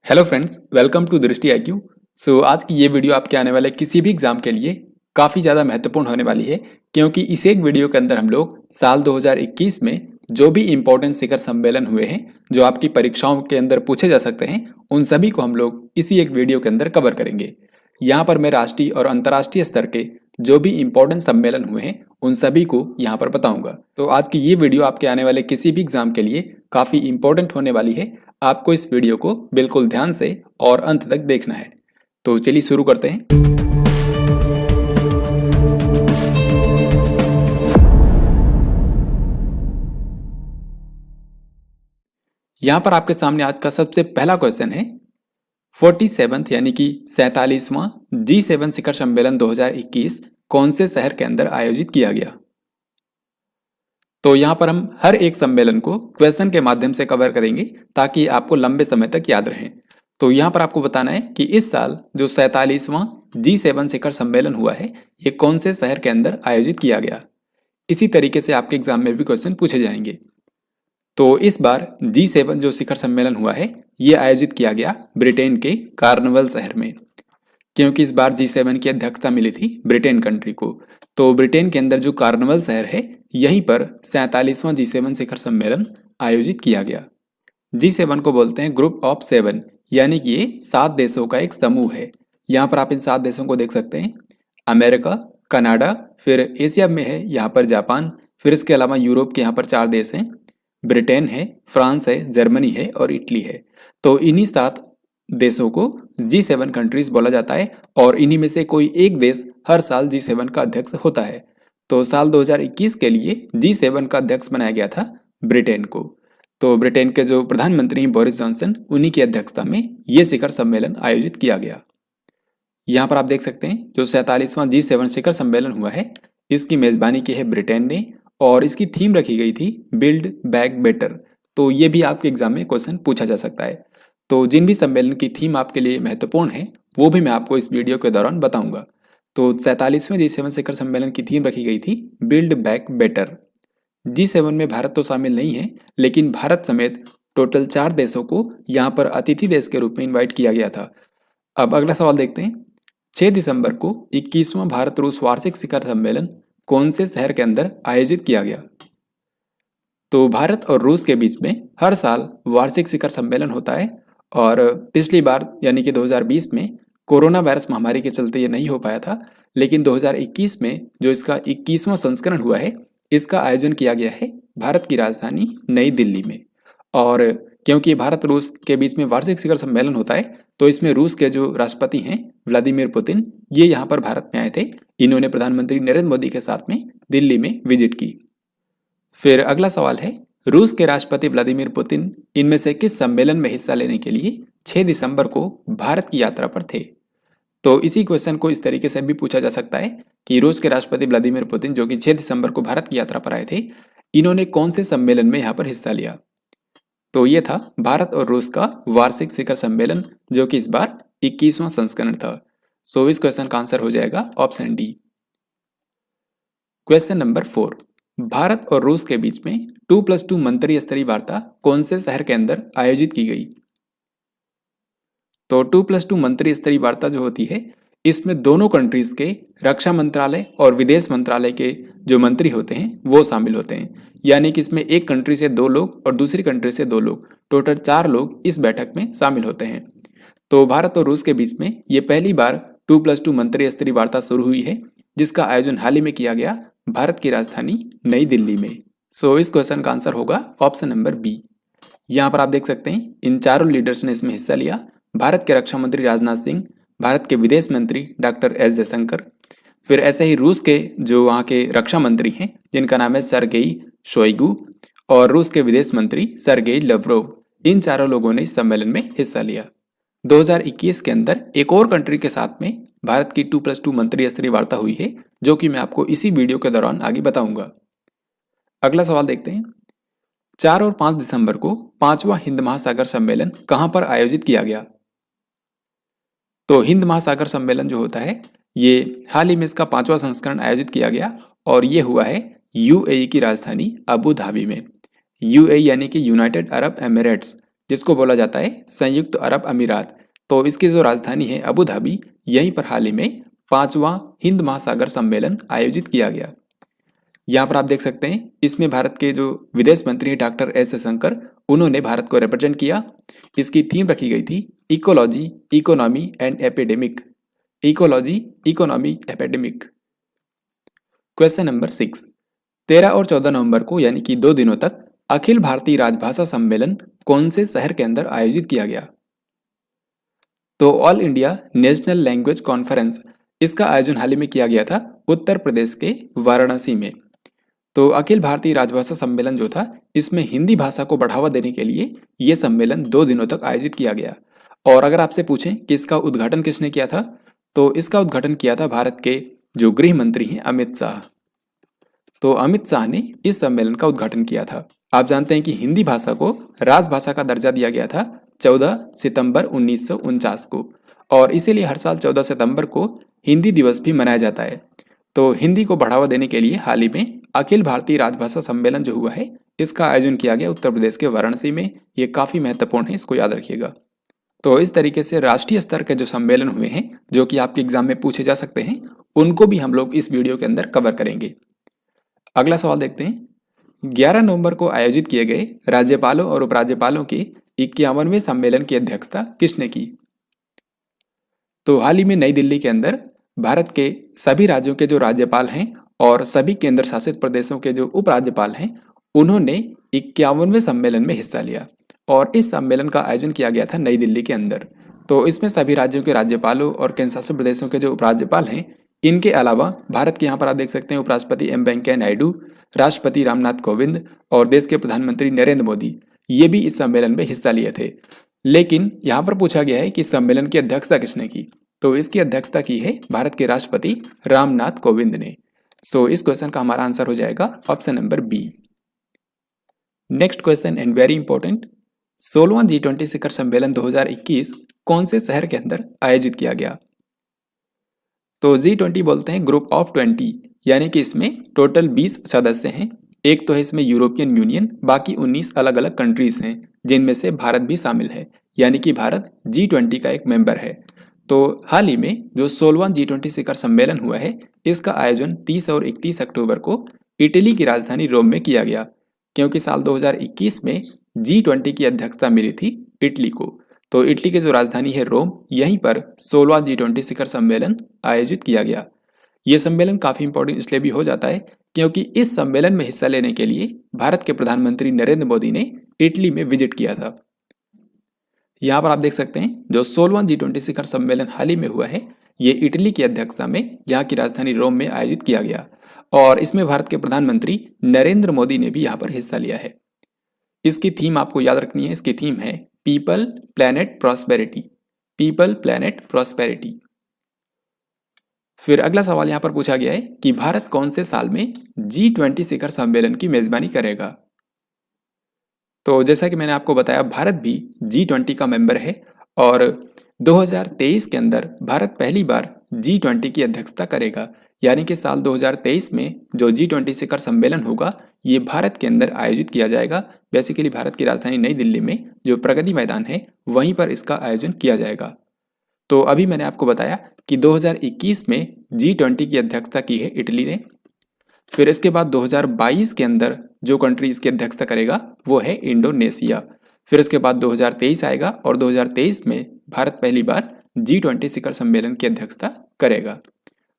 Hello friends, welcome to दृष्टि IQ। आज की ये वीडियो आपके आने वाले किसी भी एग्जाम के लिए काफ़ी ज़्यादा महत्वपूर्ण होने वाली है, क्योंकि इस एक वीडियो के अंदर हम लोग साल 2021 में जो भी इम्पोर्टेंट शिखर सम्मेलन हुए हैं, जो आपकी परीक्षाओं के अंदर पूछे जा सकते हैं, उन सभी को हम लोग इसी एक वीडियो के अंदर कवर करेंगे। यहाँ पर मैं राष्ट्रीय और अंतर्राष्ट्रीय स्तर के जो भी इम्पोर्टेंट सम्मेलन हुए हैं, उन सभी को यहाँ पर बताऊंगा। तो आज की ये वीडियो आपके आने वाले किसी भी एग्जाम के लिए काफ़ी इम्पोर्टेंट होने वाली है। आपको इस वीडियो को बिल्कुल ध्यान से और अंत तक देखना है। तो चलिए शुरू करते हैं। यहां पर आपके सामने आज का सबसे पहला क्वेश्चन है, 47th यानी कि 47वां G7 शिखर सम्मेलन 2021 कौन से शहर के अंदर आयोजित किया गया। तो यहां पर हम हर एक सम्मेलन को क्वेश्चन के माध्यम से कवर करेंगे ताकि आपको लंबे समय तक याद रहे। तो यहां पर आपको बताना है कि इस साल जो 47वां G7 शिखर सम्मेलन हुआ है, ये कौन से शहर के अंदर आयोजित किया गया। इसी तरीके से आपके एग्जाम में भी क्वेश्चन पूछे जाएंगे। तो इस बार G7 जो शिखर सम्मेलन हुआ है, ये आयोजित किया गया ब्रिटेन के कार्नवल शहर में, क्योंकि इस बार G7 की अध्यक्षता मिली थी ब्रिटेन कंट्री को। तो ब्रिटेन के अंदर जो कार्नवल शहर है, यहीं पर 47वां G7 शिखर सम्मेलन आयोजित किया गया। G7 को बोलते हैं ग्रुप ऑफ 7, यानी कि ये 7 देशों का एक समूह है। यहाँ पर आप इन 7 देशों को देख सकते हैं, अमेरिका, कनाडा, फिर एशिया में है यहाँ पर जापान, फिर इसके अलावा यूरोप के यहाँ पर 4 देश हैं, ब्रिटेन है, फ्रांस है, जर्मनी है और इटली है। तो इन्हीं 7 देशों को G7 कंट्रीज बोला जाता है और इन्हीं में से कोई एक देश हर साल G7 का अध्यक्ष होता है। तो साल 2021 के लिए G7 का अध्यक्ष बनाया गया था ब्रिटेन को। तो ब्रिटेन के जो प्रधानमंत्री हैं बोरिस जॉनसन, उन्हीं की अध्यक्षता में ये शिखर सम्मेलन आयोजित किया गया। यहाँ पर आप देख सकते हैं जो 47वां G7 शिखर सम्मेलन हुआ है, इसकी मेजबानी की है ब्रिटेन ने और इसकी थीम रखी गई थी बिल्ड बैक बेटर। तो ये भी आपके एग्जाम में क्वेश्चन पूछा जा सकता है। तो जिन भी सम्मेलन की थीम आपके लिए महत्वपूर्ण है, वो भी मैं आपको इस वीडियो के दौरान बताऊंगा। तो 47वें G7 शिखर सम्मेलन की थीम रखी गई थी बिल्ड बैक बेटर। G7 में भारत तो शामिल नहीं है, लेकिन भारत समेत टोटल 4 देशों को यहाँ पर अतिथि देश के रूप में इन्वाइट किया गया था। अब अगला सवाल देखते हैं, 6 दिसंबर को 21वां भारत रूस वार्षिक शिखर सम्मेलन कौन से शहर के अंदर आयोजित किया गया। तो भारत और रूस के बीच में हर साल वार्षिक शिखर सम्मेलन होता है और पिछली बार यानी कि 2020 में कोरोना वायरस महामारी के चलते ये नहीं हो पाया था, लेकिन 2021 में जो इसका 21वां संस्करण हुआ है, इसका आयोजन किया गया है भारत की राजधानी नई दिल्ली में। और क्योंकि भारत रूस के बीच में वार्षिक शिखर सम्मेलन होता है, तो इसमें रूस के जो राष्ट्रपति हैं व्लादिमीर पुतिन, ये यहाँ पर भारत में आए थे। इन्होंने प्रधानमंत्री नरेंद्र मोदी के साथ में दिल्ली में विजिट की। फिर अगला सवाल है, रूस के राष्ट्रपति व्लादिमीर पुतिन इनमें से किस सम्मेलन में हिस्सा लेने के लिए 6 दिसंबर को भारत की यात्रा पर थे। तो इसी क्वेश्चन को इस तरीके से भी पूछा जा सकता है कि रूस के राष्ट्रपति व्लादिमीर पुतिन जो कि 6 दिसंबर को भारत की यात्रा पर आए थे, इन्होंने कौन से सम्मेलन में यहाँ पर हिस्सा लिया। तो ये था भारत और रूस का वार्षिक शिखर सम्मेलन, जो कि इस बार 21वां संस्करण था। सो इस क्वेश्चन का आंसर हो जाएगा option D. Question number 4, Bharat और रूस के बीच में 2+2 मंत्री स्तरीय वार्ता कौन से शहर के अंदर आयोजित की गई। तो 2+2 मंत्री स्तरीय वार्ता जो होती है, इसमें दोनों कंट्रीज के रक्षा मंत्रालय और विदेश मंत्रालय के जो मंत्री होते हैं वो शामिल होते हैं। यानी कि इसमें एक कंट्री से 2 लोग और दूसरी कंट्री से 2 लोग, टोटल 4 लोग इस बैठक में शामिल होते हैं। तो भारत और रूस के बीच में ये पहली बार 2+2 मंत्री स्तरीय वार्ता शुरू हुई है, जिसका आयोजन हाल ही में किया गया भारत की राजधानी नई दिल्ली में। सो इस क्वेश्चन का आंसर होगा ऑप्शन नंबर बी। यहाँ पर आप देख सकते हैं इन चारों लीडर्स ने इसमें हिस्सा लिया। भारत के रक्षा मंत्री राजनाथ सिंह, भारत के विदेश मंत्री डॉक्टर एस जयशंकर, फिर ऐसे ही रूस के जो वहाँ के रक्षा मंत्री हैं जिनका नाम है सर्गेई शोइगु, और रूस के विदेश मंत्री सर्गेई लवरोव, इन चारों लोगों ने इस सम्मेलन में हिस्सा लिया। 2021 के अंदर एक और कंट्री के साथ में भारत की 2+2 मंत्री स्तरीय वार्ता हुई है, जो कि मैं आपको इसी वीडियो के दौरान आगे बताऊंगा। अगला सवाल देखते हैं, 4 और 5 दिसंबर को 5वां हिंद महासागर सम्मेलन कहां पर आयोजित किया गया। तो हिंद महासागर सम्मेलन जो होता है, ये हाल ही में इसका 5वां संस्करण आयोजित किया गया और ये हुआ है UAE की राजधानी अबू धाबी में। UAE यानी कि यूनाइटेड अरब एमिरेट्स, जिसको बोला जाता है संयुक्त अरब अमीरात। तो इसकी जो राजधानी है अबू धाबी, यहीं पर हाल ही में 5वां हिंद महासागर सम्मेलन आयोजित किया गया। यहाँ पर आप देख सकते हैं इसमें भारत के जो विदेश मंत्री हैं डॉक्टर एस जयशंकर, उन्होंने भारत को रिप्रेजेंट किया। इसकी थीम रखी गई थी ecology, economy and epidemic. Ecology, economy, epidemic. Question number 6, 13 और 14 नवंबर को यानी कि 2 दिनों तक अखिल भारतीय राजभाषा सम्मेलन कौन से शहर के अंदर आयोजित किया गया? तो all India national language conference, इसका आयोजन हाल ही में किया गया था उत्तर प्रदेश के वाराणसी में। तो अखिल भारतीय राजभाषा सम्मेलन जो था, इसमें हिंदी भाषा को बढ़ावा देने के लिए यह सम्मेलन 2 दिनों तक आयोजित किया गया। और अगर आपसे पूछें कि इसका उद्घाटन किसने किया था, तो इसका उद्घाटन किया था भारत के जो गृह मंत्री हैं अमित शाह। तो अमित शाह ने इस सम्मेलन का उद्घाटन किया था। आप जानते हैं कि हिंदी भाषा को राजभाषा का दर्जा दिया गया था 14 सितंबर 1949 को, और इसीलिए हर साल 14 सितंबर को हिंदी दिवस भी मनाया जाता है। तो हिंदी को बढ़ावा देने के लिए हाल ही में अखिल भारतीय राजभाषा सम्मेलन जो हुआ है, इसका आयोजन किया गया उत्तर प्रदेश के वाराणसी में। ये काफ़ी महत्वपूर्ण है, इसको याद रखिएगा। तो इस तरीके से राष्ट्रीय स्तर के जो सम्मेलन हुए हैं, जो कि आपके एग्जाम में पूछे जा सकते हैं, उनको भी हम लोग इस वीडियो के अंदर कवर करेंगे। अगला सवाल देखते हैं, 11 नवंबर को आयोजित किए गए राज्यपालों और उपराज्यपालों के 51वें सम्मेलन की अध्यक्षता किसने की? तो हाल ही में नई दिल्ली के अंदर भारत के सभी राज्यों के जो राज्यपाल हैं और सभी केंद्र शासित प्रदेशों के जो उपराज्यपाल हैं, उन्होंने 51वें सम्मेलन में हिस्सा लिया और इस सम्मेलन का आयोजन किया गया था नई दिल्ली के अंदर। तो इसमें सभी राज्यों के राज्यपालों और केंद्र शासित प्रदेशों के जो उपराज्यपाल हैं, इनके अलावा भारत के यहाँ पर आप देख सकते हैं उपराष्ट्रपति एम वेंकैया नायडू, राष्ट्रपति रामनाथ कोविंद और देश के प्रधानमंत्री नरेंद्र मोदी, ये भी इस सम्मेलन में हिस्सा लिए थे। लेकिन यहाँ पर पूछा गया है कि सम्मेलन की अध्यक्षता किसने की? तो इसकी अध्यक्षता की है भारत के राष्ट्रपति रामनाथ कोविंद ने। सो इस क्वेश्चन का हमारा आंसर हो जाएगा option number B. Next question and very important, 16वां G20 शिखर सम्मेलन 2021 कौन से शहर के अंदर आयोजित किया गया? तो G20 बोलते हैं ग्रुप ऑफ 20, यानी कि इसमें टोटल 20 सदस्य हैं। एक तो है इसमें यूरोपियन यूनियन, बाकी 19 अलग अलग कंट्रीज हैं, जिनमें से भारत भी शामिल है, यानी कि भारत G20 का एक मेंबर है। तो हाल ही में जो 16वां G20 शिखर सम्मेलन हुआ है, इसका आयोजन 30 और 31 अक्टूबर को इटली की राजधानी रोम में किया गया, क्योंकि साल 2021 में G20 की अध्यक्षता मिली थी इटली को। तो इटली की जो राजधानी है रोम, यहीं पर 16वां G20 शिखर सम्मेलन आयोजित किया गया। ये सम्मेलन काफ़ी इंपॉर्टेंट इसलिए भी हो जाता है क्योंकि इस सम्मेलन में हिस्सा लेने के लिए भारत के प्रधानमंत्री नरेंद्र मोदी ने इटली में विजिट किया था। यहाँ पर आप देख सकते हैं जो 16वां G20 शिखर सम्मेलन हाल ही में हुआ है, ये इटली की अध्यक्षता में यहाँ की राजधानी रोम में आयोजित किया गया और इसमें भारत के प्रधानमंत्री नरेंद्र मोदी ने भी यहाँ पर हिस्सा लिया है। इसकी थीम आपको याद रखनी है, इसकी थीम है people planet prosperity. People planet prosperity. फिर अगला सवाल यहाँ पर पूछा गया है कि भारत कौन से साल में G20 शिखर सम्मेलन की मेजबानी करेगा? तो जैसा कि मैंने आपको बताया, भारत भी G20 का मेंबर है और 2023 के अंदर भारत पहली बार G20 की अध्यक्षता करेगा, यानी कि साल 2023 में जो G20 शिखर सम्मेलन होगा, ये भारत के अंदर आयोजित किया जाएगा। बेसिकली भारत की राजधानी नई दिल्ली में जो प्रगति मैदान है, वहीं पर इसका आयोजन किया जाएगा। तो अभी मैंने आपको बताया कि 2021 में G20 की अध्यक्षता की है इटली ने। फिर इसके बाद 2022 के अंदर जो कंट्री इसकी अध्यक्षता करेगा वो है इंडोनेशिया। फिर इसके बाद 2023 आएगा और 2023 में भारत पहली बार G20 शिखर सम्मेलन की अध्यक्षता करेगा।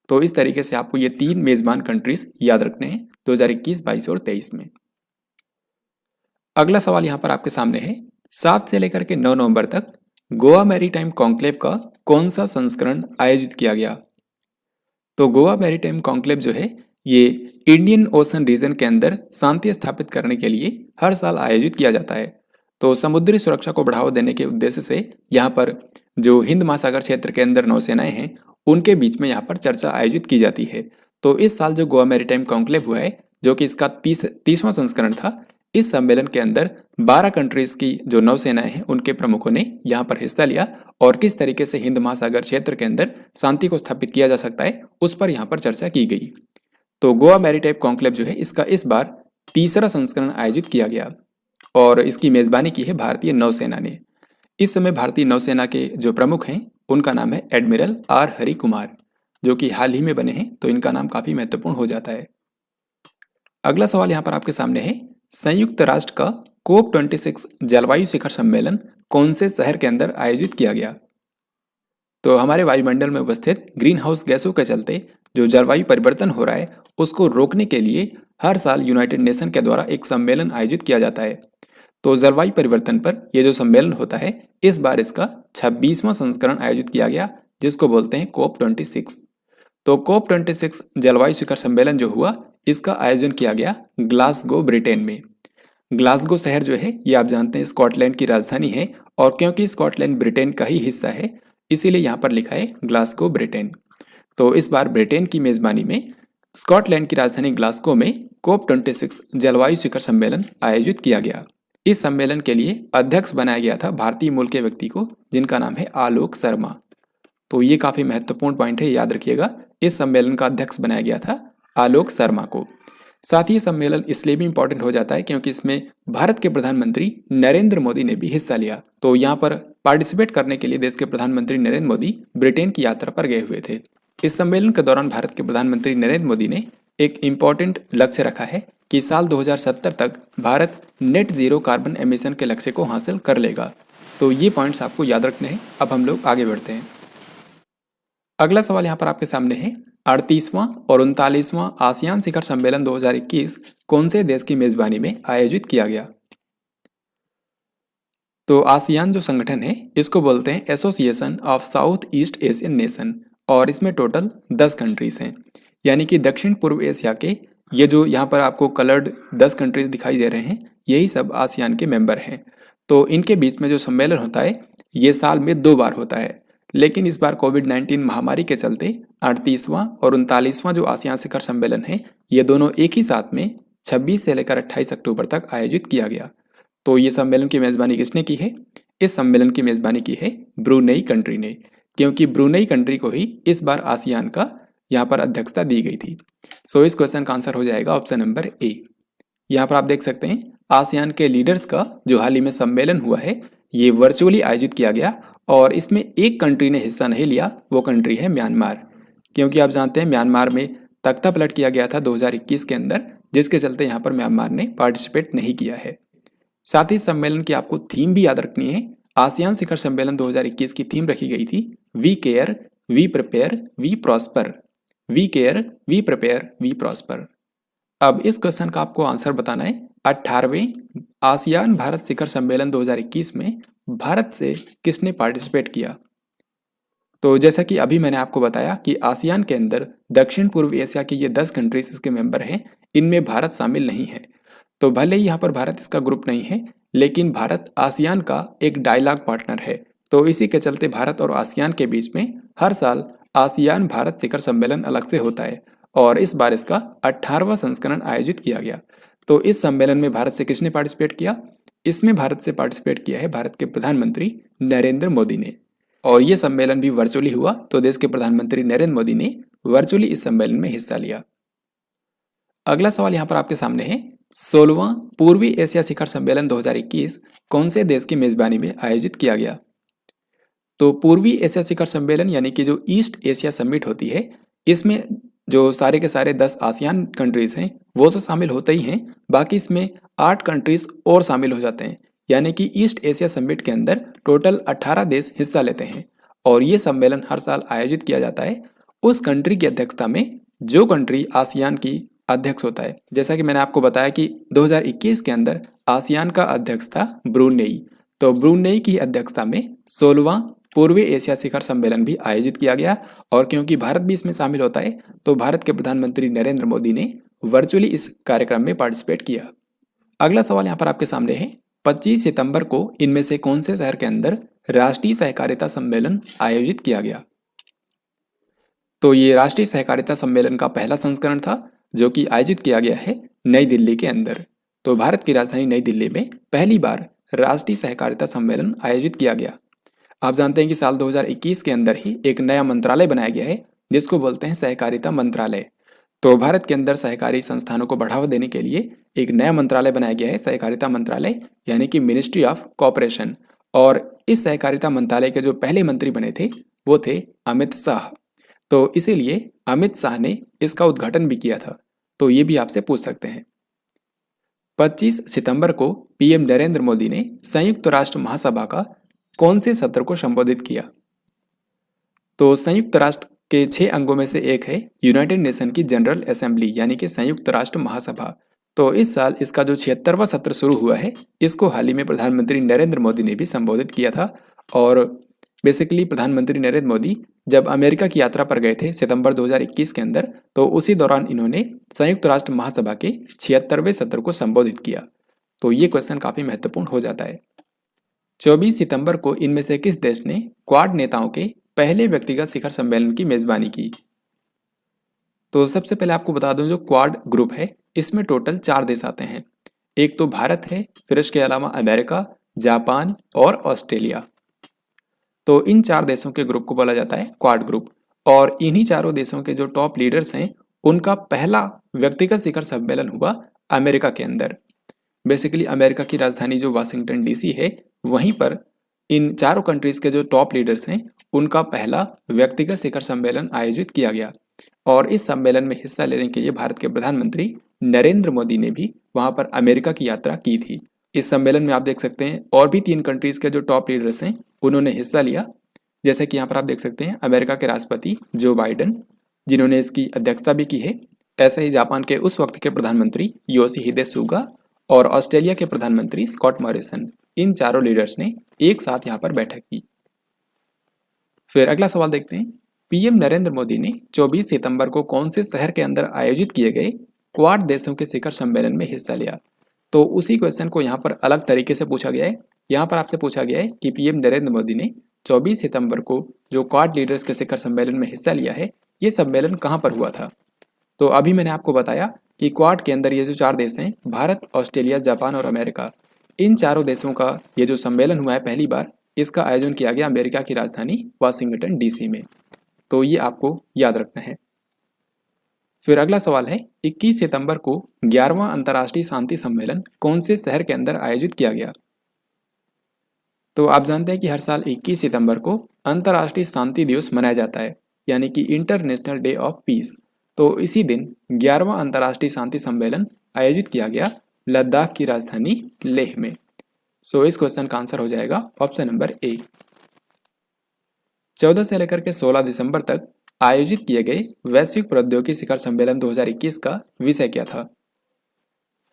तो इस तरीके से आपको ये 3 मेजबान कंट्रीज याद रखने हैं 2021, 22 और 23 में। अगला सवाल यहाँ पर आपके सामने है, 7 से लेकर के 9 नवंबर तक गोवा मैरीटाइम कॉन्क्लेव का कौन सा संस्करण आयोजित किया गया? तो गोवा मैरीटाइम कॉन्क्लेव जो है, ये इंडियन ओशन रीजन के अंदर शांति स्थापित करने के लिए हर साल आयोजित किया जाता है। तो समुद्री सुरक्षा को बढ़ावा देने के उद्देश्य से यहाँ पर जो हिंद महासागर क्षेत्र के अंदर नौसेनाएं हैं, उनके बीच में यहाँ पर चर्चा आयोजित की जाती है। तो इस साल जो गोवा मैरीटाइम कॉन्क्लेव हुआ है, जो कि इसका 30वां संस्करण था, इस सम्मेलन के अंदर 12 कंट्रीज की जो नौसेनाएं हैं, उनके प्रमुखों ने यहाँ पर हिस्सा लिया और किस तरीके से हिंद महासागर क्षेत्र के अंदर शांति को स्थापित किया जा सकता है, उस पर यहाँ पर चर्चा की गई। तो गोवा मैरीटाइम कॉन्क्लेव जो है, इसका इस बार 3रा संस्करण आयोजित किया गया और इसकी मेज़बानी की है भारतीय नौसेना ने। इस समय भारतीय नौसेना के जो प्रमुख हैं उनका नाम है एडमिरल आर हरि कुमार, जो कि हाल ही में बने हैं, तो इनका नाम काफ़ी महत्वपूर्ण हो जाता है। अगला सवाल यहाँ पर आपके सामने है, संयुक्त राष्ट्र का COP26 जलवायु शिखर सम्मेलन कौन से शहर के अंदर आयोजित किया गया? तो हमारे वायुमंडल में उपस्थित ग्रीन हाउस गैसों के चलते जो जलवायु परिवर्तन हो रहा है उसको रोकने के लिए हर साल यूनाइटेड नेशन के द्वारा एक सम्मेलन आयोजित किया जाता है। तो जलवायु परिवर्तन पर यह जो सम्मेलन होता है, इस बार इसका 26वां संस्करण आयोजित किया गया, जिसको बोलते हैं COP26। तो COP26 जलवायु शिखर सम्मेलन जो हुआ, इसका आयोजन किया गया ग्लासगो, ब्रिटेन में। ग्लासगो शहर जो है ये आप जानते हैं स्कॉटलैंड की राजधानी है, और क्योंकि स्कॉटलैंड ब्रिटेन का ही हिस्सा है इसीलिए यहाँ पर लिखा है ग्लासगो, ब्रिटेन। तो इस बार ब्रिटेन की मेजबानी में स्कॉटलैंड की राजधानी ग्लासगो में COP26 जलवायु शिखर सम्मेलन आयोजित किया गया। इस सम्मेलन के लिए अध्यक्ष बनाया गया था भारतीय मूल के व्यक्ति को, जिनका नाम है आलोक शर्मा। तो ये काफी महत्वपूर्ण पॉइंट है, याद रखिएगा। इस सम्मेलन का अध्यक्ष बनाया गया था आलोक शर्मा को। साथ ही ये सम्मेलन इसलिए भी इंपॉर्टेंट हो जाता है क्योंकि इसमें भारत के प्रधानमंत्री नरेंद्र मोदी ने भी हिस्सा लिया। तो यहाँ पर पार्टिसिपेट करने के लिए देश के प्रधानमंत्री नरेंद्र मोदी ब्रिटेन की यात्रा पर गए हुए थे। इस सम्मेलन के दौरान भारत के प्रधानमंत्री नरेंद्र मोदी ने एक इम्पॉर्टेंट लक्ष्य रखा है कि साल 2070 तक Bharat net zero carbon emission के लक्ष्य को हासिल कर लेगा। तो ये पॉइंट्स आपको याद रखने हैं। अब हम लोग आगे बढ़ते हैं। अगला सवाल यहाँ पर आपके सामने है, 38वां और 39वां आसियान शिखर सम्मेलन 2021 कौन से देश की मेजबानी में आयोजित किया गया? तो आसियान जो संगठन है इसको बोलते हैं association of south east Asian nation, और इसमें टोटल 10 कंट्रीज हैं। यानी कि दक्षिण पूर्व एशिया के ये जो यहाँ पर आपको कलर्ड 10 कंट्रीज दिखाई दे रहे हैं, यही सब आसियान के मेंबर हैं। तो इनके बीच में जो सम्मेलन होता है ये साल में 2 बार होता है, लेकिन इस बार कोविड-19 महामारी के चलते 38वां और 39वां जो आसियान शिखर सम्मेलन है ये दोनों एक ही साथ में 26 से लेकर 28 अक्टूबर तक आयोजित किया गया। तो ये सम्मेलन की मेजबानी किसने की है? इस सम्मेलन की मेजबानी की है ब्रुनेई कंट्री ने, क्योंकि ब्रुनेई कंट्री को ही इस बार आसियान का यहाँ पर अध्यक्षता दी गई थी। सो इस क्वेश्चन का आंसर हो जाएगा ऑप्शन नंबर ए। यहाँ पर आप देख सकते हैं आसियान के लीडर्स का जो हाल ही में सम्मेलन हुआ है ये वर्चुअली आयोजित किया गया, और इसमें एक कंट्री ने हिस्सा नहीं लिया, वो कंट्री है म्यांमार। क्योंकि आप जानते हैं म्यांमार में तख्ता पलट किया गया था 2021 के अंदर, जिसके चलते यहाँ पर म्यांमार ने पार्टिसिपेट नहीं किया है। साथ ही सम्मेलन की आपको थीम भी याद रखनी है। आसियान शिखर सम्मेलन 2021 की थीम रखी गई थी we care, we prepare, we prosper. We care, we prepare, we prosper. अब इस क्वेश्चन का आपको आंसर बताना है। 18वें आसियान भारत शिखर सम्मेलन 2021 में भारत से किसने पार्टिसिपेट किया? तो जैसा कि अभी मैंने आपको बताया कि आसियान के अंदर दक्षिण पूर्व एशिया की ये 10 कंट्रीज इसके मेंबर हैं, इनमें भारत शामिल नहीं है। तो भले ही यहाँ पर भारत इसका ग्रुप नहीं है, लेकिन भारत आसियान का एक डायलॉग पार्टनर है। तो इसी के चलते भारत और आसियान के बीच में हर साल आसियान भारत शिखर सम्मेलन अलग से होता है, और इस बार इसका 18वां संस्करण आयोजित किया गया। तो इस सम्मेलन में भारत से किसने पार्टिसिपेट किया? इसमें भारत से पार्टिसिपेट किया है भारत के प्रधानमंत्री नरेंद्र मोदी ने, और ये सम्मेलन भी वर्चुअली हुआ। तो देश के प्रधानमंत्री नरेंद्र मोदी ने वर्चुअली इस सम्मेलन में हिस्सा लिया। अगला सवाल यहाँ पर आपके सामने है, 16वां पूर्वी एशिया शिखर सम्मेलन 2021 कौन से देश की मेजबानी में आयोजित किया गया? तो पूर्वी एशिया शिखर सम्मेलन यानी कि जो ईस्ट एशिया समिट होती है, इसमें जो सारे के सारे 10 आसियान कंट्रीज हैं वो तो शामिल होते ही हैं, बाकी इसमें 8 कंट्रीज और शामिल हो जाते हैं। यानी कि ईस्ट एशिया समिट के अंदर टोटल 18 देश हिस्सा लेते हैं, और ये सम्मेलन हर साल आयोजित किया जाता है उस कंट्री की अध्यक्षता में जो कंट्री आसियान की अध्यक्ष होता है। जैसा कि मैंने आपको बताया कि 2021 के अंदर आसियान का अध्यक्ष था ब्रुनेई, तो ब्रुनेई की अध्यक्षता में 16वां पूर्वी एशिया शिखर सम्मेलन भी आयोजित किया गया, और क्योंकि भारत भी इसमें शामिल होता है तो भारत के प्रधानमंत्री नरेंद्र मोदी ने वर्चुअली इस कार्यक्रम में पार्टिसिपेट किया। अगला सवाल यहाँ पर आपके सामने है, 25 सितंबर को इनमें से कौन से शहर के अंदर राष्ट्रीय सहकारिता सम्मेलन आयोजित किया गया? तो ये राष्ट्रीय सहकारिता सम्मेलन का पहला संस्करण था जो कि आयोजित किया गया है नई दिल्ली के अंदर। तो भारत की राजधानी नई दिल्ली में पहली बार राष्ट्रीय सहकारिता सम्मेलन आयोजित किया गया। आप जानते हैं कि साल 2021 के अंदर ही एक नया मंत्रालय बनाया गया है जिसको बोलते हैं सहकारिता मंत्रालय। तो भारत के अंदर सहकारी संस्थानों को बढ़ावा देने के लिए एक नया मंत्रालय बनाया गया है, सहकारिता मंत्रालय, यानी कि मिनिस्ट्री ऑफ कॉपरेशन। और इस सहकारिता मंत्रालय के जो पहले मंत्री बने थे वो थे अमित शाह। तो इसीलिए अमित शाह ने इसका उद्घाटन भी किया था। तो ये भी आपसे पूछ सकते हैं। 25 सितंबर को पीएम नरेंद्र मोदी ने संयुक्त राष्ट्र महासभा का कौन से सत्र को संबोधित किया? तो संयुक्त राष्ट्र के 6 अंगों में से एक है यूनाइटेड नेशन की जनरल असेंबली, यानी कि संयुक्त राष्ट्र महासभा। तो इस साल इसका जो 76वां सत्र शुरू हुआ है, इसको हाल ही में प्रधानमंत्री नरेंद्र मोदी ने भी संबोधित किया था। और बेसिकली प्रधानमंत्री नरेंद्र मोदी जब अमेरिका की यात्रा पर गए थे सितंबर 2021 के अंदर, तो उसी दौरान इन्होंने संयुक्त राष्ट्र महासभा के 76वें सत्र को संबोधित किया। तो ये क्वेश्चन काफी महत्वपूर्ण हो जाता है। 24 सितंबर को इनमें से किस देश ने क्वाड नेताओं के पहले व्यक्तिगत शिखर सम्मेलन की मेजबानी की? तो सबसे पहले आपको बता दूं, जो क्वाड ग्रुप है इसमें टोटल 4 देश आते हैं। एक तो भारत है, फिर इसके अलावा अमेरिका, जापान और ऑस्ट्रेलिया। तो इन 4 देशों के ग्रुप को बोला जाता है क्वाड ग्रुप। और इन्हीं चारों देशों के जो टॉप लीडर्स हैं उनका पहला व्यक्तिगत शिखर सम्मेलन हुआ अमेरिका के अंदर। बेसिकली अमेरिका की राजधानी जो वाशिंगटन डीसी है, वहीं पर इन चारों कंट्रीज के जो टॉप लीडर्स हैं उनका पहला व्यक्तिगत शिखर सम्मेलन आयोजित किया गया। और इस सम्मेलन में हिस्सा लेने के लिए भारत के प्रधानमंत्री नरेंद्र मोदी ने भी वहां पर अमेरिका की यात्रा की थी। इस सम्मेलन में आप देख सकते हैं और भी 3 कंट्रीज के जो टॉप लीडर्स हैं उन्होंने हिस्सा लिया। जैसे कि यहाँ पर आप देख सकते हैं अमेरिका के राष्ट्रपति जो बाइडन, जिन्होंने इसकी अध्यक्षता भी की है। ऐसे ही जापान के उस वक्त के प्रधानमंत्री योशिहिदे सुगा और ऑस्ट्रेलिया के प्रधानमंत्री स्कॉट मॉरिसन, इन चारों लीडर्स ने एक साथ यहाँ पर बैठक की। फिर अगला सवाल देखते हैं, पीएम नरेंद्र मोदी ने 24 सितंबर को कौन से शहर के अंदर आयोजित किए गए क्वाड देशों के शिखर सम्मेलन में हिस्सा लिया? तो उसी क्वेश्चन को यहाँ पर अलग तरीके से पूछा गया है। यहाँ पर आपसे पूछा गया है कि पीएम नरेंद्र मोदी ने 24 सितंबर को जो क्वाड लीडर्स के शिखर सम्मेलन में हिस्सा लिया है, ये सम्मेलन कहाँ पर हुआ था? तो अभी मैंने आपको बताया कि क्वाड के अंदर ये जो 4 देश हैं, भारत, ऑस्ट्रेलिया, जापान और अमेरिका, इन चारों देशों का ये जो सम्मेलन हुआ है पहली बार, इसका आयोजन किया गया अमेरिका की राजधानी वाशिंगटन डीसी में। तो ये आपको याद रखना है। फिर अगला सवाल है, 21 सितंबर को 11वां अंतर्राष्ट्रीय शांति सम्मेलन कौन से शहर के अंदर आयोजित किया गया? तो आप जानते हैं कि हर साल 21 सितंबर को अंतर्राष्ट्रीय शांति दिवस मनाया जाता है, यानी कि इंटरनेशनल डे ऑफ पीस। तो इसी दिन 11वां अंतर्राष्ट्रीय शांति सम्मेलन आयोजित किया गया लद्दाख की राजधानी लेह में। सो इस क्वेश्चन का आंसर हो जाएगा ऑप्शन नंबर ए। 14 से लेकर के 16 दिसंबर तक आयोजित किए गए वैश्विक प्रौद्योगिकी शिखर सम्मेलन 2021 का विषय क्या था?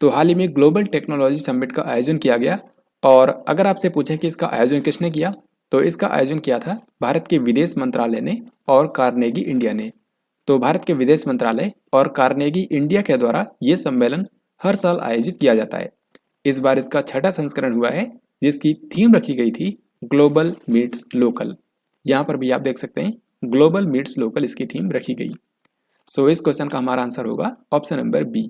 तो हाल ही में ग्लोबल टेक्नोलॉजी समिट का आयोजन किया गया। और अगर आपसे पूछे कि इसका आयोजन किसने किया, तो इसका आयोजन किया था भारत के विदेश मंत्रालय ने और कार्नेगी इंडिया ने। तो भारत के विदेश मंत्रालय और कार्नेगी इंडिया के द्वारा ये सम्मेलन हर साल आयोजित किया जाता है। इस बार इसका 6ठा संस्करण हुआ है, जिसकी थीम रखी गई थी ग्लोबल मीट्स लोकल। यहाँ पर भी आप देख सकते हैं ग्लोबल मीट्स लोकल इसकी थीम रखी गई। सो इस क्वेश्चन का हमारा आंसर होगा ऑप्शन नंबर बी।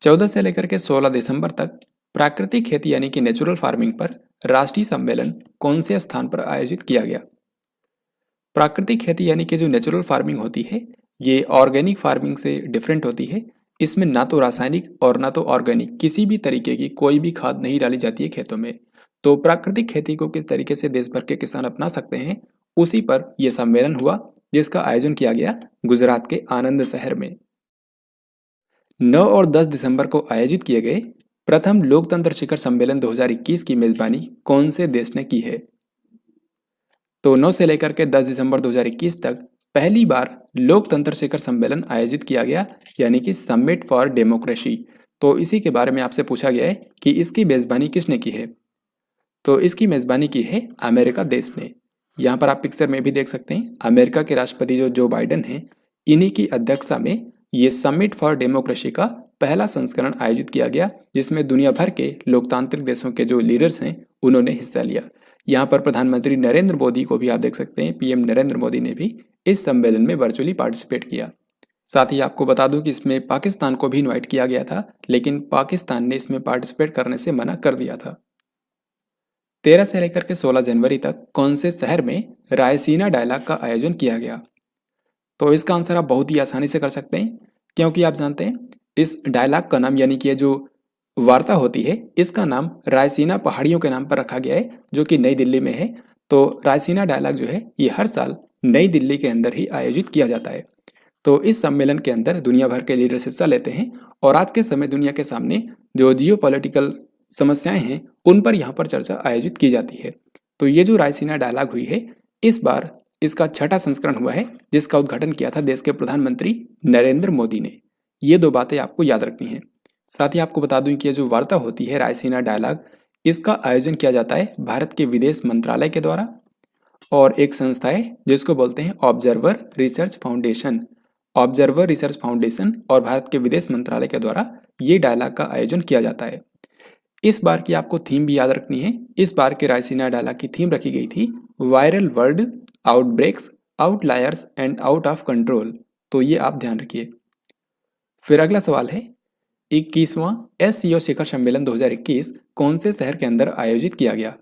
14 से लेकर के 16 दिसंबर तक प्राकृतिक खेती यानी कि नेचुरल फार्मिंग पर राष्ट्रीय सम्मेलन कौन से स्थान पर आयोजित किया गया? प्राकृतिक खेती यानी कि जो नेचुरल फार्मिंग होती है, ये ऑर्गेनिक फार्मिंग से डिफरेंट होती है। इसमें ना तो रासायनिक और ना तो ऑर्गेनिक किसी भी तरीके की कोई भी खाद नहीं डाली जाती है खेतों में। तो प्राकृतिक खेती को किस तरीके से देश भर के किसान अपना सकते हैं, उसी पर यह सम्मेलन हुआ, जिसका आयोजन किया गया गुजरात के आनंद शहर में। 9 और 10 दिसंबर को आयोजित किए गए प्रथम लोकतंत्र शिखर सम्मेलन 2021 की मेजबानी कौन से देश ने की है? तो 9 से लेकर के 10 दिसंबर 2021 तक पहली बार लोकतंत्र शिखर सम्मेलन आयोजित किया गया, यानी कि समिट फॉर डेमोक्रेसी। तो इसी के बारे में आपसे पूछा गया है कि इसकी मेजबानी किसने की है? तो इसकी मेजबानी की है अमेरिका देश ने। यहाँ पर आप पिक्चर में भी देख सकते हैं अमेरिका के राष्ट्रपति जो बाइडन हैं, इन्हीं की अध्यक्षता में ये समिट फॉर डेमोक्रेसी का पहला संस्करण आयोजित किया गया, जिसमें दुनिया भर के लोकतांत्रिक देशों के जो लीडर्स हैं उन्होंने हिस्सा लिया। यहाँ पर प्रधानमंत्री नरेंद्र मोदी को भी आप देख सकते हैं, पीएम नरेंद्र मोदी ने भी इस सम्मेलन में वर्चुअली पार्टिसिपेट किया। साथ ही आपको बता दूं कि इसमें पाकिस्तान को भी इन्वाइट किया गया था, लेकिन पाकिस्तान ने इसमें पार्टिसिपेट करने से मना कर दिया था। 13 से लेकर के 16 जनवरी तक कौन से शहर में रायसीना डायलॉग का आयोजन किया गया? तो इसका आंसर आप बहुत ही आसानी से कर सकते हैं, क्योंकि आप जानते हैं इस डायलॉग का नाम यानी कि ये जो वार्ता होती है इसका नाम रायसीना पहाड़ियों के नाम पर रखा गया है, जो कि नई दिल्ली में है। तो रायसीना डायलॉग जो है ये हर साल नई दिल्ली के अंदर ही आयोजित किया जाता है। तो इस सम्मेलन के अंदर दुनिया भर के लीडर्स हिस्सा लेते हैं और आज के समय दुनिया के सामने जो जियो पॉलिटिकल समस्याएं हैं उन पर यहाँ पर चर्चा आयोजित की जाती है। तो ये जो रायसीना डायलॉग हुई है इस बार इसका छठा संस्करण हुआ है, जिसका उद्घाटन किया था देश के प्रधानमंत्री नरेंद्र मोदी ने। ये दो बातें आपको याद रखनी है। साथ ही आपको बता दूं कि ये जो वार्ता होती है रायसीना डायलॉग, इसका आयोजन किया जाता है भारत के विदेश मंत्रालय के द्वारा और एक संस्था है जिसको बोलते हैं observer research foundation. Observer research foundation और भारत के विदेश मंत्रालय के द्वारा ये डायलॉग का आयोजन किया जाता है। इस बार की आपको थीम भी याद रखनी है। इस बार के रायसीना डायलॉग की थीम रखी गई थी viral world, outbreaks, outliers and out of control. तो ये आप ध्यान रखिए। फिर अगला सवाल है 21वां एससीओ शिखर सम्मेलन 2021 कौन से शहर के अंदर आयोजित किया गया?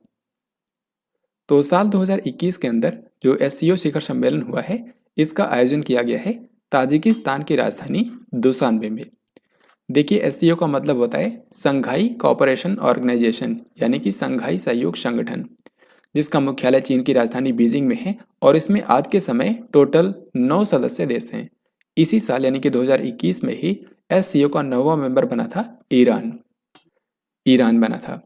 तो साल 2021 के अंदर जो एससीओ शिखर सम्मेलन हुआ है इसका आयोजन किया गया है ताजिकिस्तान की राजधानी दुशान्बे में। देखिए एससीओ का मतलब होता है संघाई कोऑपरेशन ऑर्गेनाइजेशन, यानी कि संघाई सहयोग संगठन, जिसका मुख्यालय चीन की राजधानी बीजिंग में है और इसमें आज के समय टोटल 9 सदस्य देश हैं। इसी साल यानी कि 2021 में ही एससीओ का 9वां मेंबर बना था ईरान बना था।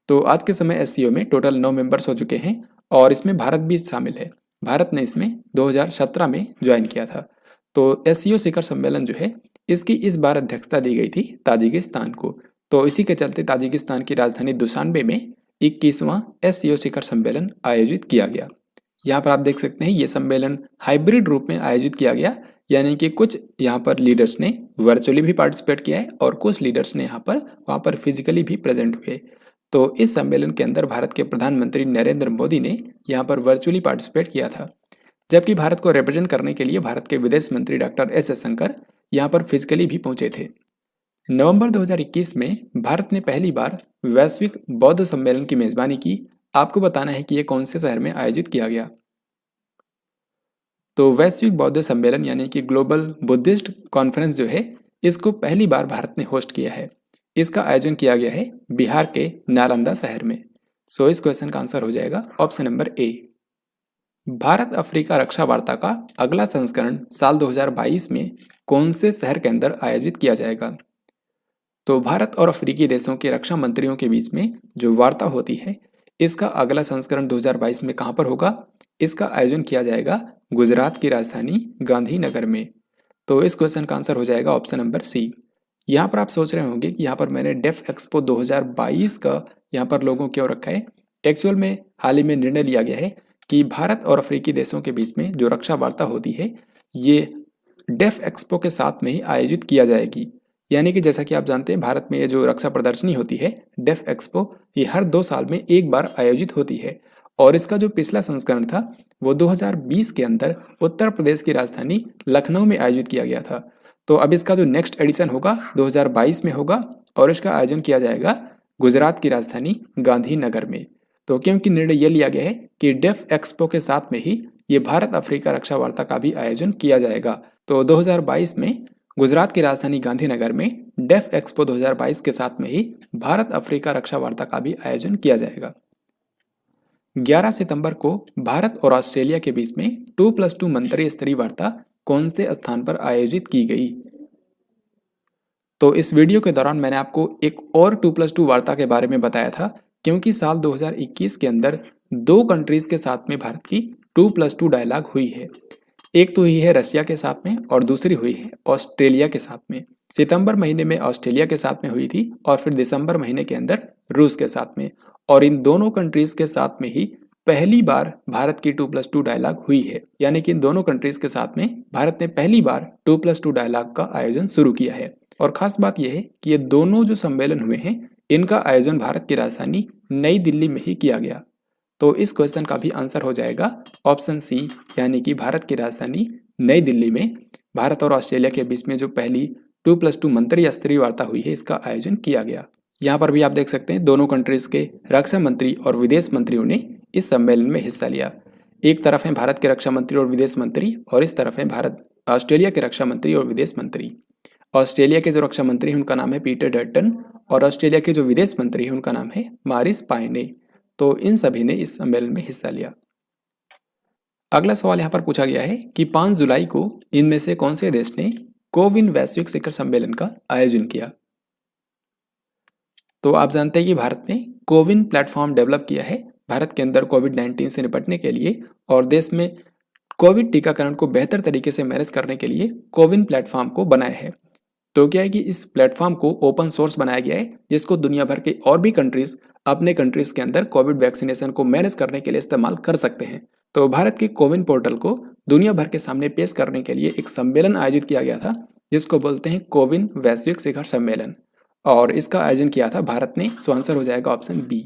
तो आज के समय एससीओ में टोटल 9 मेंबर्स हो चुके हैं और इसमें भारत भी शामिल है। भारत ने इसमें 2017 में ज्वाइन किया था। तो एससीओ शिखर सम्मेलन जो है इसकी इस बार अध्यक्षता दी गई थी ताजिकिस्तान को। तो इसी के चलते ताजिकिस्तान की राजधानी दुशान्बे में 21वां एससीओ शिखर सम्मेलन आयोजित किया गया। यहाँ पर आप देख सकते हैं ये सम्मेलन हाइब्रिड रूप में आयोजित किया गया, यानी कि कुछ यहाँ पर लीडर्स ने वर्चुअली भी पार्टिसिपेट किया है और कुछ लीडर्स ने वहाँ पर फिजिकली भी प्रेजेंट हुए। तो इस सम्मेलन के अंदर भारत के प्रधानमंत्री नरेंद्र मोदी ने यहाँ पर वर्चुअली पार्टिसिपेट किया था, जबकि भारत को रिप्रेजेंट करने के लिए भारत के विदेश मंत्री डॉक्टर एस जयशंकर यहाँ पर फिजिकली भी पहुंचे थे। नवंबर 2021 में भारत ने पहली बार वैश्विक बौद्ध सम्मेलन की मेजबानी की। आपको बताना है कि यह कौन से शहर में आयोजित किया गया। तो वैश्विक बौद्ध सम्मेलन यानी कि ग्लोबल बुद्धिस्ट कॉन्फ्रेंस जो है इसको पहली बार भारत ने होस्ट किया है। इसका आयोजन किया गया है बिहार के नालंदा शहर में। सो इस क्वेश्चन का आंसर हो जाएगा option number A. Bharat Africa रक्षा वार्ता का अगला संस्करण साल 2022 में कौन से शहर के अंदर आयोजित किया जाएगा? तो भारत और अफ्रीकी देशों के रक्षा मंत्रियों के बीच में जो वार्ता होती है इसका अगला संस्करण 2022 में कहां पर होगा? इसका आयोजन किया जाएगा गुजरात की राजधानी गांधीनगर में। तो इस क्वेश्चन का आंसर हो जाएगा ऑप्शन नंबर सी। यहाँ पर आप सोच रहे होंगे कि यहाँ पर मैंने डेफ एक्सपो 2022 का यहाँ पर लोगों क्यों रखा है। एक्चुअल में हाल ही में निर्णय लिया गया है कि भारत और अफ्रीकी देशों के बीच में जो रक्षा वार्ता होती है ये डेफ एक्सपो के साथ में ही आयोजित किया जाएगी। यानी कि जैसा कि आप जानते हैं भारत में ये जो रक्षा प्रदर्शनी होती है डेफ एक्सपो, ये हर 2 साल में एक बार आयोजित होती है और इसका जो पिछला संस्करण था वो 2020 के अंदर उत्तर प्रदेश की राजधानी लखनऊ में आयोजित किया गया था। तो अब इसका जो नेक्स्ट एडिशन होगा 2022 में होगा और इसका आयोजन किया जाएगा गुजरात की राजधानी गांधीनगर में। तो क्योंकि निर्णय यह लिया गया है कि डेफ एक्सपो के साथ में ही ये भारत अफ्रीका रक्षा वार्ता का भी आयोजन किया जाएगा। तो 2022 में गुजरात की राजधानी गांधीनगर में डेफ एक्सपो 2022 के साथ में ही भारत अफ्रीका रक्षा वार्ता का भी आयोजन किया जाएगा। 11 सितंबर को भारत और ऑस्ट्रेलिया के बीच में 2+2 मंत्रिस्तरीय स्तरीय वार्ता कौन से स्थान पर आयोजित की गई? तो इस वीडियो के दौरान मैंने आपको एक और 2+2 वार्ता के बारे में बताया था, क्योंकि साल 2021 के अंदर 2 कंट्रीज के साथ में भारत की 2+2 डायलॉग हुई है। एक तो हुई है रशिया के साथ में और दूसरी हुई है ऑस्ट्रेलिया के साथ में। सितंबर महीने में ऑस्ट्रेलिया के साथ में हुई थी और फिर दिसंबर महीने के अंदर रूस के साथ में। और इन दोनों कंट्रीज के साथ में ही पहली बार भारत की 2+2 डायलॉग हुई है। यानी कि इन दोनों कंट्रीज के साथ में भारत ने पहली बार 2+2 डायलॉग का आयोजन शुरू किया है। और खास बात यह है कि ये दोनों जो सम्मेलन हुए हैं इनका आयोजन भारत की राजधानी नई दिल्ली में ही किया गया। तो इस क्वेश्चन का भी आंसर हो जाएगा ऑप्शन सी, यानी कि भारत की राजधानी नई दिल्ली में भारत और ऑस्ट्रेलिया के बीच में जो पहली 2+2 मंत्रिस्तरीय स्तरीय वार्ता हुई है इसका आयोजन किया गया। यहाँ पर भी आप देख सकते हैं दोनों कंट्रीज के रक्षा मंत्री और विदेश मंत्रियों ने इस सम्मेलन में हिस्सा लिया। एक तरफ है भारत के रक्षा मंत्री और विदेश मंत्री और इस तरफ है भारत ऑस्ट्रेलिया के रक्षा मंत्री और विदेश मंत्री। ऑस्ट्रेलिया के जो रक्षा मंत्री हैं उनका नाम है पीटर डटन और ऑस्ट्रेलिया के जो विदेश मंत्री हैं उनका नाम है मारिस पायने। तो इन सभी ने इस सम्मेलन में हिस्सा लिया। अगला सवाल यहाँ पर पूछा गया है कि 5 जुलाई को इनमें से कौन से देश ने कोविन वैश्विक शिखर सम्मेलन का आयोजन किया। तो आप जानते हैं कि भारत ने कोविन प्लेटफॉर्म डेवलप किया है भारत के अंदर कोविड-19 से निपटने के लिए और देश में कोविड टीकाकरण को बेहतर तरीके से मैनेज करने के लिए कोविन प्लेटफॉर्म को बनाया है। तो क्या है कि इस प्लेटफॉर्म को ओपन सोर्स बनाया गया है जिसको दुनिया भर के और भी कंट्रीज अपने कंट्रीज के अंदर कोविड वैक्सीनेशन को मैनेज करने के लिए इस्तेमाल कर सकते हैं। तो भारत के कोविन पोर्टल को दुनिया भर के सामने पेश करने के लिए एक सम्मेलन आयोजित किया गया था जिसको बोलते हैं कोविन वैश्विक शिखर सम्मेलन और इसका आयोजन किया था भारत ने। सो आंसर हो जाएगा ऑप्शन बी।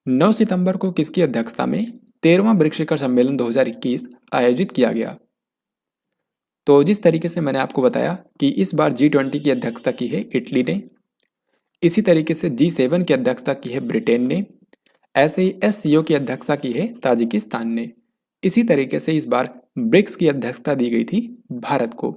9 सितंबर को किसकी अध्यक्षता में 13वां ब्रिक्स शिखर सम्मेलन 2021 आयोजित किया गया। तो जिस तरीके से मैंने आपको बताया कि इस बार G20 की अध्यक्षता की है इटली ने, इसी तरीके से G7 की अध्यक्षता की है ब्रिटेन ने, ऐसे ही SCO की अध्यक्षता की है ताजिकिस्तान ने। इसी तरीके से इस बार ब्रिक्स की अध्यक्षता दी गई थी भारत को।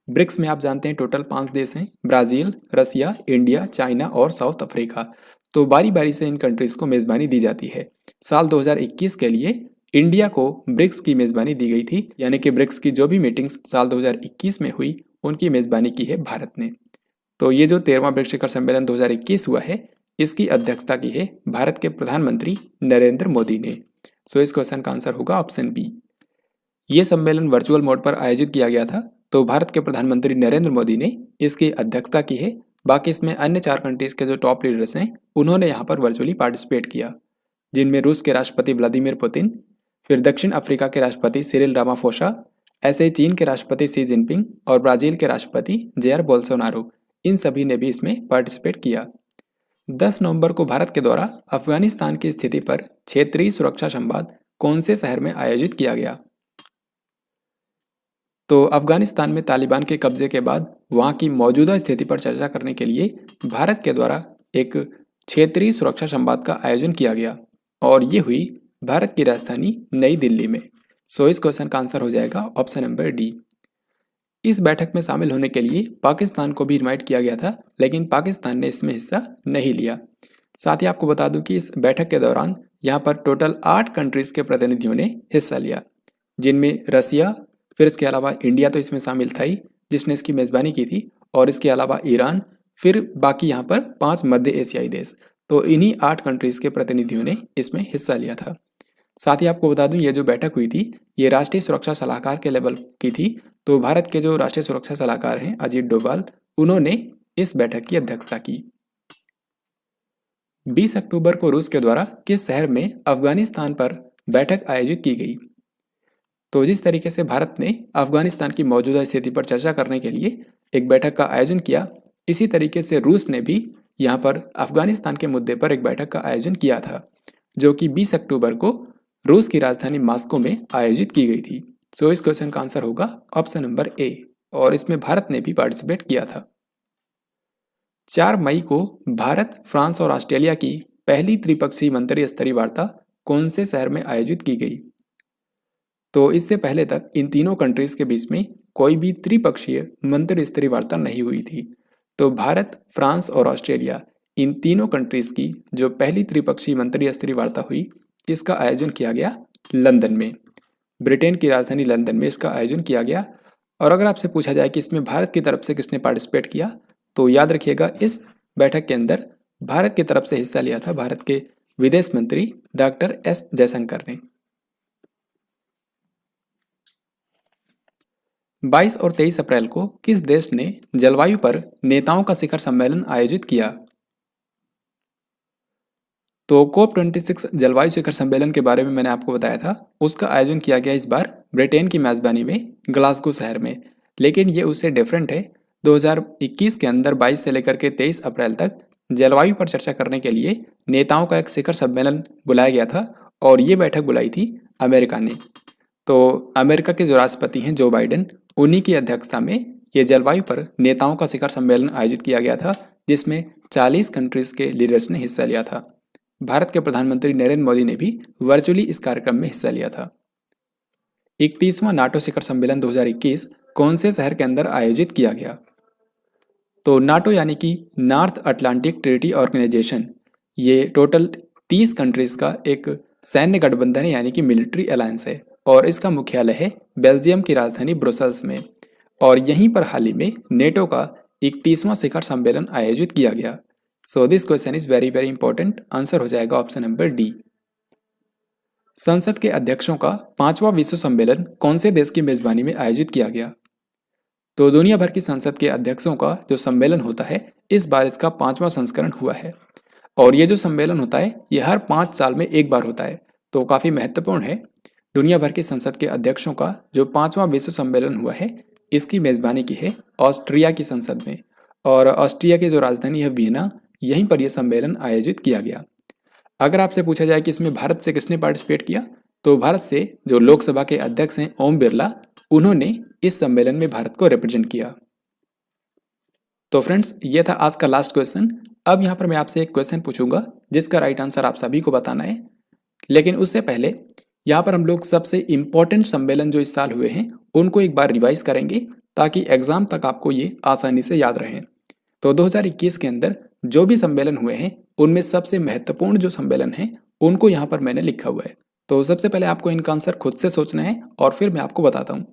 ब्रिक्स में आप जानते हैं टोटल 5 देश हैं, ब्राज़ील, रसिया, इंडिया, चाइना और साउथ अफ्रीका। तो बारी बारी से इन कंट्रीज़ को मेज़बानी दी जाती है। साल 2021 के लिए इंडिया को ब्रिक्स की मेज़बानी दी गई थी, यानी कि ब्रिक्स की जो भी मीटिंग्स साल 2021 में हुई उनकी मेज़बानी की है भारत ने। तो ये जो 13वां ब्रिक्स शिखर सम्मेलन 2021 हुआ है इसकी अध्यक्षता की है भारत के प्रधानमंत्री नरेंद्र मोदी ने। सो इस क्वेश्चन का आंसर होगा ऑप्शन बी। ये सम्मेलन वर्चुअल मोड पर आयोजित किया गया था तो भारत के प्रधानमंत्री नरेंद्र मोदी ने इसकी अध्यक्षता की है। बाकी इसमें अन्य 4 कंट्रीज़ के जो टॉप लीडर्स हैं उन्होंने यहाँ पर वर्चुअली पार्टिसिपेट किया, जिनमें रूस के राष्ट्रपति व्लादिमीर पुतिन, फिर दक्षिण अफ्रीका के राष्ट्रपति सिरिल रामाफोसा, ऐसे ही चीन के राष्ट्रपति शी जिनपिंग और ब्राज़ील के राष्ट्रपति जेयर बोल्सोनारो, इन सभी ने भी इसमें पार्टिसिपेट किया। 10 नवंबर को भारत के द्वारा अफगानिस्तान की स्थिति पर क्षेत्रीय सुरक्षा संवाद कौन से शहर में आयोजित किया गया। तो अफगानिस्तान में तालिबान के कब्जे के बाद वहाँ की मौजूदा स्थिति पर चर्चा करने के लिए भारत के द्वारा एक क्षेत्रीय सुरक्षा संवाद का आयोजन किया गया और ये हुई भारत की राजधानी नई दिल्ली में। सो इस क्वेश्चन का आंसर हो जाएगा ऑप्शन नंबर डी। इस बैठक में शामिल होने के लिए पाकिस्तान को भी इनवाइट किया गया था लेकिन पाकिस्तान ने इसमें हिस्सा नहीं लिया। साथ ही आपको बता दूं कि इस बैठक के दौरान यहाँ पर टोटल 8 कंट्रीज़ के प्रतिनिधियों ने हिस्सा लिया, जिनमें रसिया, फिर इसके अलावा इंडिया तो इसमें शामिल था ही जिसने इसकी मेज़बानी की थी, और इसके अलावा ईरान, फिर बाकी यहाँ पर 5 मध्य एशियाई देश। तो इन्हीं 8 कंट्रीज़ के प्रतिनिधियों ने इसमें हिस्सा लिया था। साथ ही आपको बता दूं ये जो बैठक हुई थी ये राष्ट्रीय सुरक्षा सलाहकार के लेवल की थी। तो भारत के जो राष्ट्रीय सुरक्षा सलाहकार हैं अजीत डोभाल, उन्होंने इस बैठक की अध्यक्षता की। 20 अक्टूबर को रूस के द्वारा किस शहर में अफगानिस्तान पर बैठक आयोजित की गई। तो जिस तरीके से भारत ने अफगानिस्तान की मौजूदा स्थिति पर चर्चा करने के लिए एक बैठक का आयोजन किया, इसी तरीके से रूस ने भी यहाँ पर अफगानिस्तान के मुद्दे पर एक बैठक का आयोजन किया था, जो कि 20 अक्टूबर को रूस की राजधानी मॉस्को में आयोजित की गई थी। सो इस क्वेश्चन का आंसर होगा ऑप्शन नंबर ए, और इसमें भारत ने भी पार्टिसिपेट किया था। 4 मई को भारत, फ्रांस और ऑस्ट्रेलिया की पहली त्रिपक्षीय मंत्री स्तरीय वार्ता कौन से शहर में आयोजित की गई। तो इससे पहले तक इन तीनों कंट्रीज के बीच में कोई भी त्रिपक्षीय मंत्री स्तरीय वार्ता नहीं हुई थी। तो भारत, फ्रांस और ऑस्ट्रेलिया, इन तीनों कंट्रीज की जो पहली त्रिपक्षीय मंत्री स्तरीय वार्ता हुई इसका आयोजन किया गया लंदन में, ब्रिटेन की राजधानी लंदन में इसका आयोजन किया गया। और अगर आपसे पूछा जाए कि इसमें भारत की तरफ से किसने पार्टिसिपेट किया, तो याद रखिएगा इस बैठक के अंदर भारत की तरफ से हिस्सा लिया था भारत के विदेश मंत्री डॉक्टर एस जयशंकर ने। 22 और 23 अप्रैल को किस देश ने जलवायु पर नेताओं का शिखर सम्मेलन आयोजित किया। तो COP26 जलवायु शिखर सम्मेलन के बारे में मैंने आपको बताया था, उसका आयोजन किया गया इस बार ब्रिटेन की मेजबानी में ग्लासगो शहर में, लेकिन ये उससे डिफरेंट है। 2021 के अंदर 22 से लेकर के 23 अप्रैल तक जलवायु पर चर्चा करने के लिए नेताओं का एक शिखर सम्मेलन बुलाया गया था और ये बैठक बुलाई थी अमेरिका ने। तो अमेरिका के जो राष्ट्रपति हैं जो बाइडेन, उन्हीं की अध्यक्षता में ये जलवायु पर नेताओं का शिखर सम्मेलन आयोजित किया गया था, जिसमें 40 कंट्रीज के लीडर्स ने हिस्सा लिया था। भारत के प्रधानमंत्री नरेंद्र मोदी ने भी वर्चुअली इस कार्यक्रम में हिस्सा लिया था। 31वां नाटो शिखर सम्मेलन 2021 कौन से शहर के अंदर आयोजित किया गया? तो नाटो यानी कि नॉर्थ अटलांटिक ट्रीटी ऑर्गेनाइजेशन, ये टोटल 30 कंट्रीज का एक सैन्य गठबंधन है यानी कि मिलिट्री अलायंस है और इसका मुख्यालय है बेल्जियम की राजधानी ब्रुसेल्स में। और यहीं पर हाल ही में नेटो का 31वां शिखर सम्मेलन आयोजित किया गया। So this question is very very important. Answer हो जाएगा ऑप्शन नंबर डी। संसद के अध्यक्षों का 5वां विश्व सम्मेलन कौन से देश की मेजबानी में आयोजित किया गया? तो दुनिया भर की संसद के अध्यक्षों का जो सम्मेलन होता है, इस बार इसका 5वां संस्करण हुआ है और ये जो सम्मेलन होता है ये हर 5 साल में एक बार होता है, तो काफ़ी महत्वपूर्ण है। दुनिया भर की संसद के अध्यक्षों का जो 5वां विश्व सम्मेलन हुआ है, इसकी मेजबानी की है ऑस्ट्रिया की संसद में और ऑस्ट्रिया की जो राजधानी है वियना, यहीं पर यह सम्मेलन आयोजित किया गया। अगर आपसे पूछा जाए कि इसमें भारत से किसने पार्टिसिपेट किया, तो भारत से जो लोकसभा के अध्यक्ष हैं ओम बिरला, उन्होंने इस सम्मेलन में भारत को रिप्रेजेंट किया। तो फ्रेंड्स, ये था आज का लास्ट क्वेश्चन। अब यहाँ पर मैं आपसे एक क्वेश्चन पूछूंगा जिसका राइट आंसर आप सभी को बताना है, लेकिन उससे पहले यहाँ पर हम लोग सबसे इम्पोर्टेंट सम्मेलन जो इस साल हुए हैं उनको एक बार रिवाइज करेंगे ताकि एग्जाम तक आपको ये आसानी से याद रहे। तो 2021 के अंदर जो भी सम्मेलन हुए हैं उनमें सबसे महत्वपूर्ण जो सम्मेलन है उनको यहाँ पर मैंने लिखा हुआ है। तो सबसे पहले आपको इनका आंसर खुद से सोचना है और फिर मैं आपको बताता हूँ।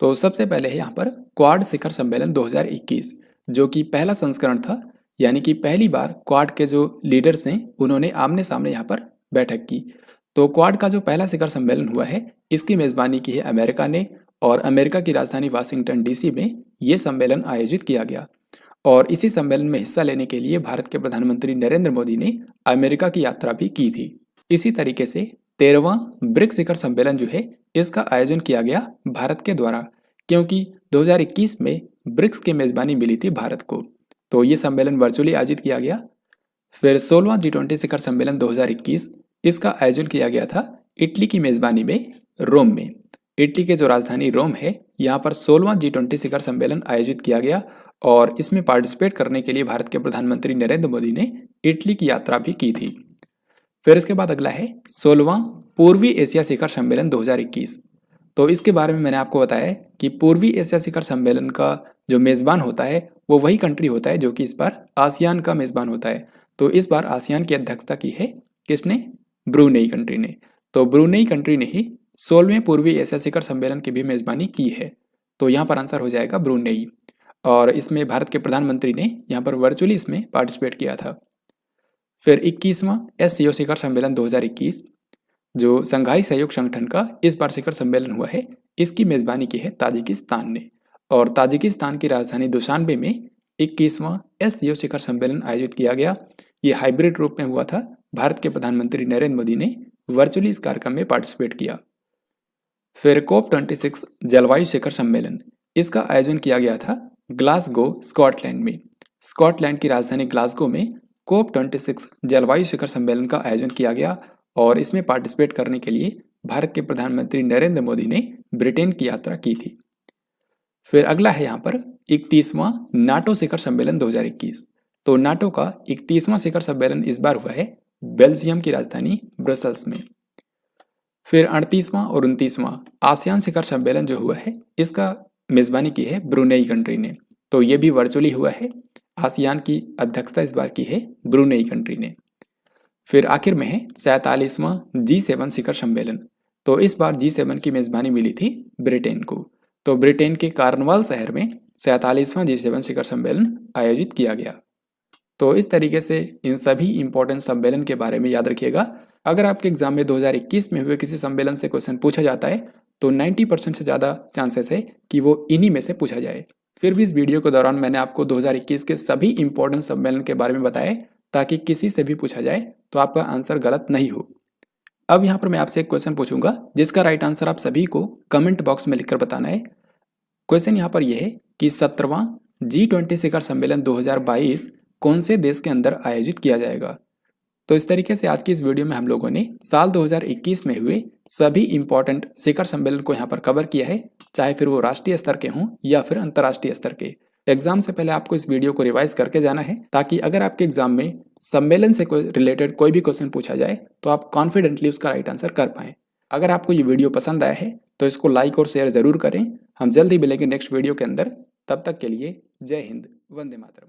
तो सबसे पहले है यहाँ पर क्वाड शिखर सम्मेलन 2021, जो कि पहला संस्करण था, यानी कि पहली बार क्वाड के जो लीडर्स हैं उन्होंने आमने सामने यहाँ पर बैठक की। तो क्वाड का जो पहला शिखर सम्मेलन हुआ है इसकी मेजबानी की है अमेरिका ने और अमेरिका की राजधानी वाशिंगटन डीसी में ये सम्मेलन आयोजित किया गया। और इसी सम्मेलन में हिस्सा लेने के लिए भारत के प्रधानमंत्री नरेंद्र मोदी ने अमेरिका की यात्रा भी की थी। इसी तरीके से 13वां ब्रिक्स शिखर सम्मेलन जो है इसका आयोजन किया गया भारत के द्वारा, क्योंकि 2021 में ब्रिक्स की मेजबानी मिली थी भारत को, तो ये सम्मेलन वर्चुअली आयोजित किया गया। फिर 16वां G20 शिखर सम्मेलन 2021, इसका आयोजन किया गया था इटली की मेजबानी में रोम में। इटली के जो राजधानी रोम है यहाँ पर 16वां G20 शिखर सम्मेलन आयोजित किया गया और इसमें पार्टिसिपेट करने के लिए भारत के प्रधानमंत्री नरेंद्र मोदी ने इटली की यात्रा भी की थी। फिर इसके बाद अगला है 16वां पूर्वी एशिया शिखर सम्मेलन 2021। तो इसके बारे में मैंने आपको बताया है कि पूर्वी एशिया शिखर सम्मेलन का जो मेज़बान होता है वो वही कंट्री होता है जो कि इस बार आसियान का मेज़बान होता है। तो इस बार आसियान की अध्यक्षता की है किसने? ब्रुनेई कंट्री ने। तो ब्रुनेई कंट्री ने ही 16वें पूर्वी एशिया शिखर सम्मेलन की भी मेज़बानी की है। तो यहाँ पर आंसर हो जाएगा ब्रुनेई, और इसमें भारत के प्रधानमंत्री ने यहाँ पर वर्चुअली इसमें पार्टिसिपेट किया था। फिर 21वां SCO शिखर सम्मेलन 2021, जो संघाई सहयोग संगठन का इस बार शिखर सम्मेलन हुआ है, इसकी मेज़बानी की है ताजिकिस्तान ने और ताजिकिस्तान की राजधानी दुशानबे में 21वां SCO शिखर सम्मेलन आयोजित किया गया। ये हाइब्रिड रूप में हुआ था। भारत के प्रधानमंत्री नरेंद्र मोदी ने वर्चुअली इस कार्यक्रम में पार्टिसिपेट किया। फिर COP26 जलवायु शिखर सम्मेलन, इसका आयोजन किया गया था ग्लासगो स्कॉटलैंड में। स्कॉटलैंड की राजधानी ग्लासगो में COP26 जलवायु शिखर सम्मेलन का आयोजन किया गया और इसमें पार्टिसिपेट करने के लिए भारत के प्रधानमंत्री नरेंद्र मोदी ने ब्रिटेन की यात्रा की थी। फिर अगला है यहाँ पर 31वां नाटो शिखर सम्मेलन 2021। तो नाटो का 31वां शिखर सम्मेलन इस बार हुआ है बेल्जियम की राजधानी ब्रसेल्स में। फिर 38वां और 29वां आसियान शिखर सम्मेलन जो हुआ है इसका मेज़बानी की है ब्रुनेई कंट्री ने। तो ये भी वर्चुअली हुआ है। आसियान की अध्यक्षता इस बार की है ब्रुनेई कंट्री ने। फिर आखिर में है 47वां G7 शिखर सम्मेलन। तो इस बार G7 की मेज़बानी मिली थी ब्रिटेन को। तो ब्रिटेन के कार्नवाल शहर में 47वां G7 शिखर सम्मेलन आयोजित किया गया। तो इस तरीके से इन सभी इंपॉर्टेंट सम्मेलन के बारे में याद रखिएगा। अगर आपके एग्जाम में 2021 में हुए किसी सम्मेलन से क्वेश्चन पूछा जाता है तो 90% से ज़्यादा चांसेस है कि वो इन्हीं में से पूछा जाए। फिर भी इस वीडियो के दौरान मैंने आपको 2021 के सभी इंपॉर्टेंट सम्मेलन के बारे में बताया ताकि किसी से भी पूछा जाए तो आपका आंसर गलत नहीं हो। अब यहाँ पर मैं आपसे एक क्वेश्चन पूछूंगा जिसका राइट आंसर आप सभी को कमेंट बॉक्स में लिखकर बताना है। क्वेश्चन यहाँ पर यह है कि 17वां G20 शिखर सम्मेलन 2022 कौन से देश के अंदर आयोजित किया जाएगा। तो इस तरीके से आज की इस वीडियो में हम लोगों ने साल 2021 में हुए सभी इंपॉर्टेंट शिखर सम्मेलन को यहाँ पर कवर किया है, चाहे फिर वो राष्ट्रीय स्तर के हों या फिर अंतर्राष्ट्रीय स्तर के। एग्जाम से पहले आपको इस वीडियो को रिवाइज करके जाना है ताकि अगर आपके एग्जाम में सम्मेलन से रिलेटेड कोई भी क्वेश्चन पूछा जाए तो आप कॉन्फिडेंटली उसका राइट आंसर कर पाएं। अगर आपको ये वीडियो पसंद आया है तो इसको लाइक और शेयर ज़रूर करें। हम जल्द ही मिलेंगे नेक्स्ट वीडियो के अंदर। तब तक के लिए जय हिंद, वंदे मातरम।